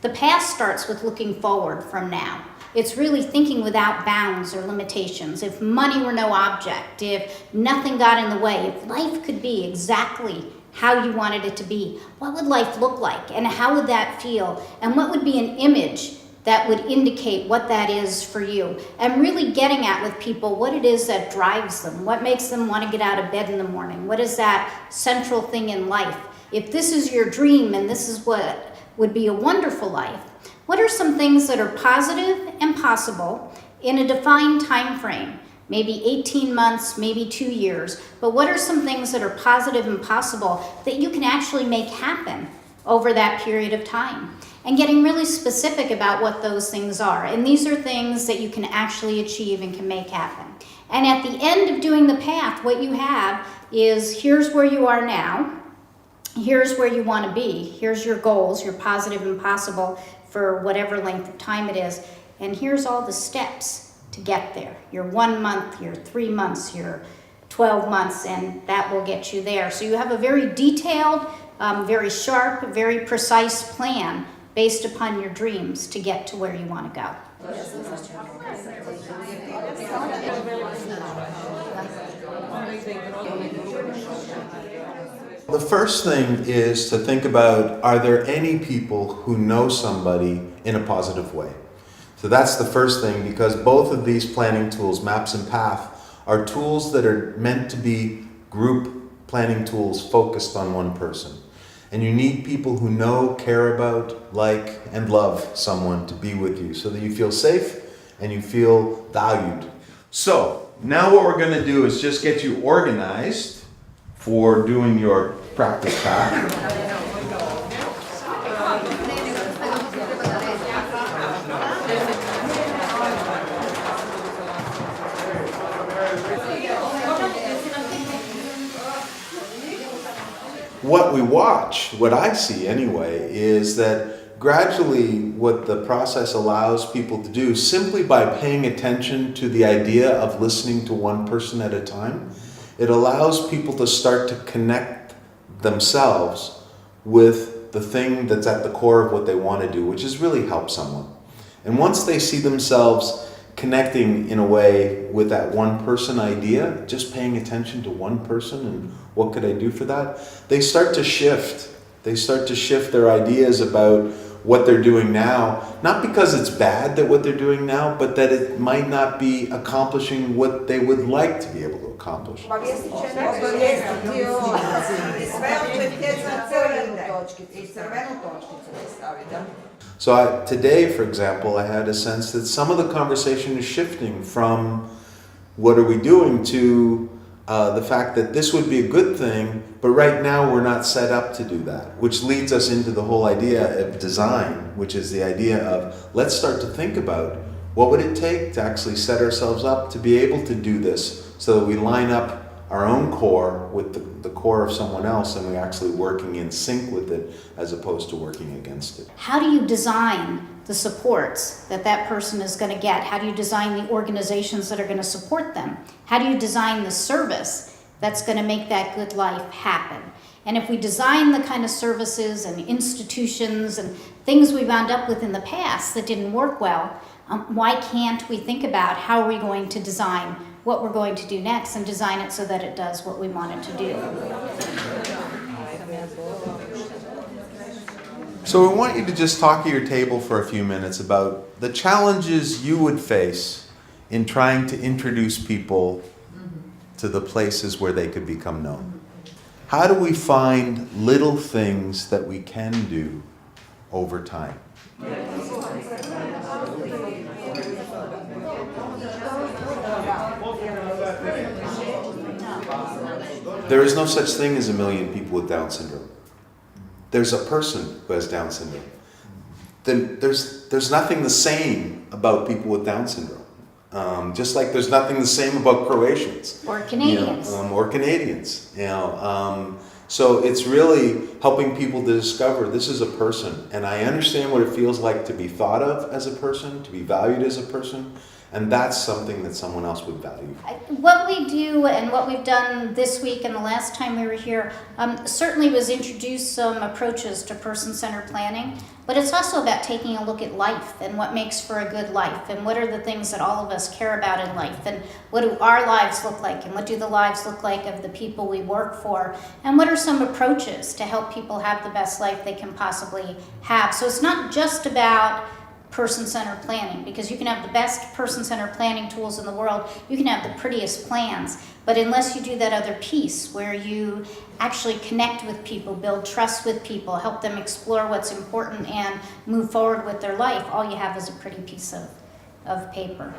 The past starts with looking forward from now. It's really thinking without bounds or limitations. If money were no object, if nothing got in the way, if life could be exactly how you wanted it to be, what would life look like and how would that feel? And what would be an image that would indicate what that is for you? And really getting at with people what it is that drives them, what makes them want to get out of bed in the morning, what is that central thing in life? If this is your dream and this is what would be a wonderful life, what are some things that are positive and possible in a defined time frame? Maybe 18 months, maybe 2 years, but what are some things that are positive and possible that you can actually make happen over that period of time? And getting really specific about what those things are. And these are things that you can actually achieve and can make happen. And at the end of doing the path, what you have is here's where you are now, here's where you want to be, here's your goals, your positive and possible for whatever length of time it is, and here's all the steps to get there. Your 1 month, your 3 months, your 12 months, and that will get you there. So you have a very detailed, very sharp, very precise plan based upon your dreams to get to where you want to go. The first thing is to think about, are there any people who know somebody in a positive way? So that's the first thing, because both of these planning tools, Maps and Path, are tools that are meant to be group planning tools focused on one person. And you need people who know, care about, like, and love someone to be with you so that you feel safe and you feel valued. So now what we're going to do is just get you organized for doing your practice path. What we watch, what I see anyway, is that gradually what the process allows people to do, simply by paying attention to the idea of listening to one person at a time, it allows people to start to connect themselves with the thing that's at the core of what they want to do, which is really help someone. And once they see themselves connecting in a way with that one person idea, just paying attention to one person and what could I do for that, they start to shift. They start to shift their ideas about what they're doing now, not because it's bad that what they're doing now, but that it might not be accomplishing what they would like to be able to accomplish. So today, for example, I had a sense that some of the conversation is shifting from what are we doing to the fact that this would be a good thing, but right now we're not set up to do that, which leads us into the whole idea of design, which is the idea of let's start to think about what would it take to actually set ourselves up to be able to do this so that we line up our own core with the core of someone else and we're actually working in sync with it as opposed to working against it. How do you design the supports that that person is going to get? How do you design the organizations that are going to support them? How do you design the service that's going to make that good life happen? And if we design the kind of services and institutions and things we wound up with in the past that didn't work well, why can't we think about how are we going to design what we're going to do next and design it so that it does what we want it to do? So we want you to just talk at your table for a few minutes about the challenges you would face in trying to introduce people to the places where they could become known. How do we find little things that we can do over time? There is no such thing as a million people with Down syndrome. There's a person who has Down syndrome. Then there's nothing the same about people with Down syndrome. Just like there's nothing the same about Croatians. Or Canadians. Or Canadians. So it's really helping people to discover this is a person. And I understand what it feels like to be thought of as a person, to be valued as a person. And that's something that someone else would value. What we do and what we've done this week and the last time we were here certainly was introduce some approaches to person-centered planning, but it's also about taking a look at life and what makes for a good life and what are the things that all of us care about in life and what do our lives look like and what do the lives look like of the people we work for and what are some approaches to help people have the best life they can possibly have. So it's not just about person-centered planning, because you can have the best person-centered planning tools in the world, you can have the prettiest plans, but unless you do that other piece where you actually connect with people, build trust with people, help them explore what's important and move forward with their life, all you have is a pretty piece of paper.